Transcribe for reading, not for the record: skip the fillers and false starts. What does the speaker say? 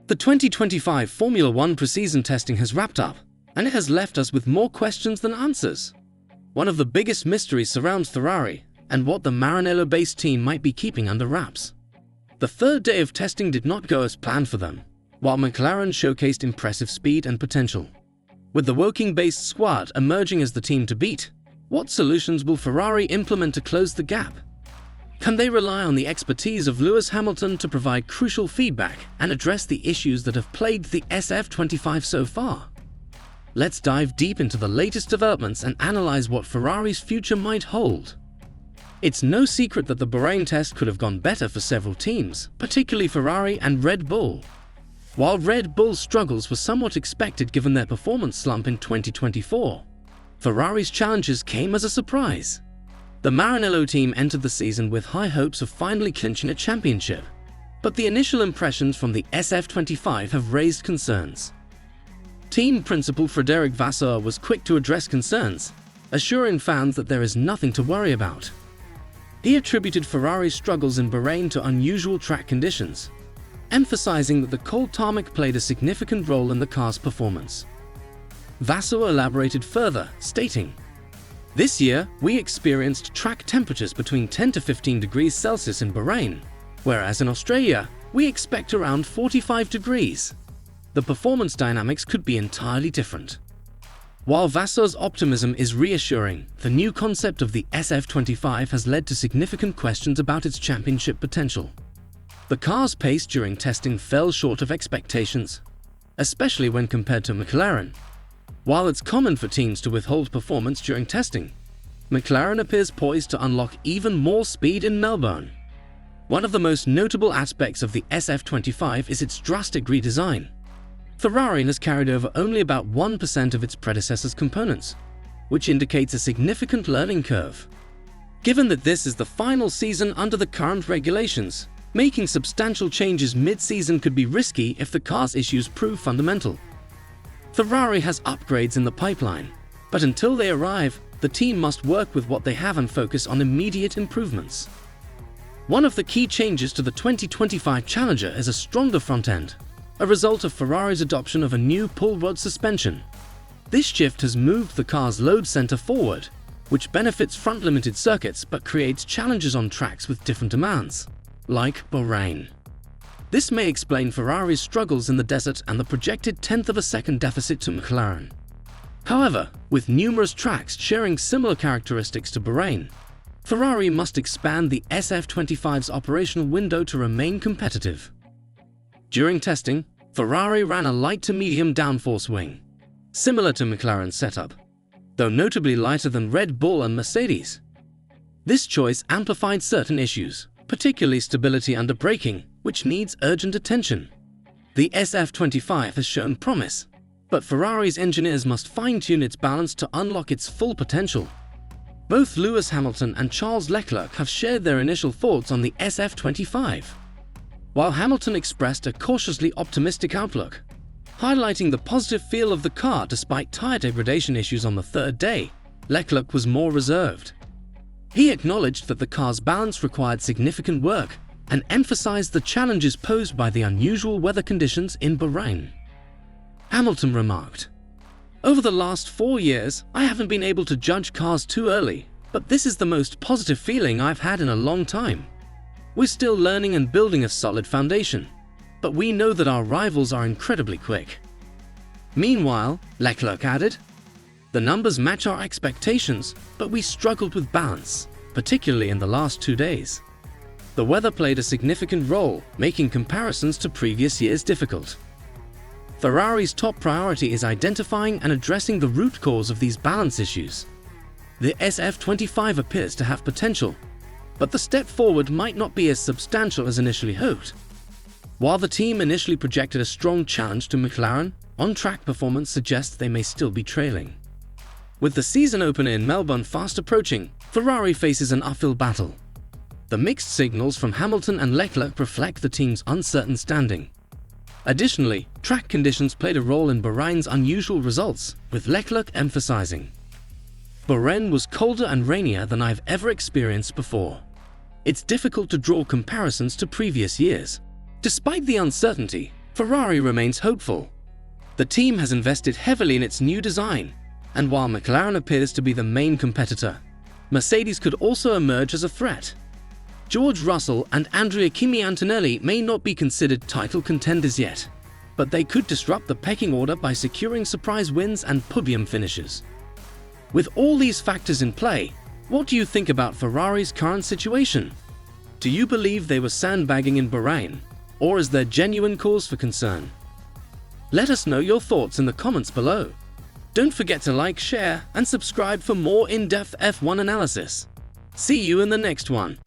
The 2025 Formula One preseason testing has wrapped up, and it has left us with more questions than answers. One of the biggest mysteries surrounds Ferrari and what the Maranello-based team might be keeping under wraps. The third day of testing did not go as planned for them, while McLaren showcased impressive speed and potential. With the Woking-based squad emerging as the team to beat, what solutions will Ferrari implement to close the gap? Can they rely on the expertise of Lewis Hamilton to provide crucial feedback and address the issues that have plagued the SF25 so far? Let's dive deep into the latest developments and analyze what Ferrari's future might hold. It's no secret that the Bahrain test could have gone better for several teams, particularly Ferrari and Red Bull. While Red Bull's struggles were somewhat expected given their performance slump in 2024, Ferrari's challenges came as a surprise. The Maranello team entered the season with high hopes of finally clinching a championship, but the initial impressions from the SF25 have raised concerns. Team Principal Frédéric Vasseur was quick to address concerns, assuring fans that there is nothing to worry about. He attributed Ferrari's struggles in Bahrain to unusual track conditions, emphasizing that the cold tarmac played a significant role in the car's performance. Vasseur elaborated further, stating, "This year, we experienced track temperatures between 10 to 15 degrees Celsius in Bahrain, whereas in Australia, we expect around 45 degrees. The performance dynamics could be entirely different." While Vasseur's optimism is reassuring, the new concept of the SF25 has led to significant questions about its championship potential. The car's pace during testing fell short of expectations, especially when compared to McLaren. While it's common for teams to withhold performance during testing, McLaren appears poised to unlock even more speed in Melbourne. One of the most notable aspects of the SF25 is its drastic redesign. Ferrari has carried over only about 1% of its predecessor's components, which indicates a significant learning curve. Given that this is the final season under the current regulations, making substantial changes mid-season could be risky if the car's issues prove fundamental. Ferrari has upgrades in the pipeline, but until they arrive, the team must work with what they have and focus on immediate improvements. One of the key changes to the 2025 Challenger is a stronger front end, a result of Ferrari's adoption of a new pull rod suspension. This shift has moved the car's load center forward, which benefits front-limited circuits but creates challenges on tracks with different demands, like Bahrain. This may explain Ferrari's struggles in the desert and the projected tenth of a second deficit to McLaren. However, with numerous tracks sharing similar characteristics to Bahrain, Ferrari must expand the SF25's operational window to remain competitive. During testing, Ferrari ran a light to medium downforce wing, similar to McLaren's setup, though notably lighter than Red Bull and Mercedes. This choice amplified certain issues, particularly stability under braking, which needs urgent attention. The SF25 has shown promise, but Ferrari's engineers must fine-tune its balance to unlock its full potential. Both Lewis Hamilton and Charles Leclerc have shared their initial thoughts on the SF25. While Hamilton expressed a cautiously optimistic outlook, highlighting the positive feel of the car despite tire degradation issues on the third day, Leclerc was more reserved. He acknowledged that the car's balance required significant work and emphasized the challenges posed by the unusual weather conditions in Bahrain. Hamilton remarked, "Over the last 4 years, I haven't been able to judge cars too early, but this is the most positive feeling I've had in a long time. We're still learning and building a solid foundation, but we know that our rivals are incredibly quick." Meanwhile, Leclerc added, "The numbers match our expectations, but we struggled with balance, particularly in the last 2 days. The weather played a significant role, making comparisons to previous years difficult." Ferrari's top priority is identifying and addressing the root cause of these balance issues. The SF25 appears to have potential, but the step forward might not be as substantial as initially hoped. While the team initially projected a strong challenge to McLaren, on-track performance suggests they may still be trailing. With the season opener in Melbourne fast approaching, Ferrari faces an uphill battle. The mixed signals from Hamilton and Leclerc reflect the team's uncertain standing. Additionally, track conditions played a role in Bahrain's unusual results, with Leclerc emphasizing, "Bahrain was colder and rainier than I've ever experienced before. It's difficult to draw comparisons to previous years." Despite the uncertainty, Ferrari remains hopeful. The team has invested heavily in its new design, and while McLaren appears to be the main competitor, Mercedes could also emerge as a threat. George Russell and Andrea Kimi Antonelli may not be considered title contenders yet, but they could disrupt the pecking order by securing surprise wins and podium finishes. With all these factors in play, what do you think about Ferrari's current situation? Do you believe they were sandbagging in Bahrain, or is there genuine cause for concern? Let us know your thoughts in the comments below. Don't forget to like, share, and subscribe for more in-depth F1 analysis. See you in the next one.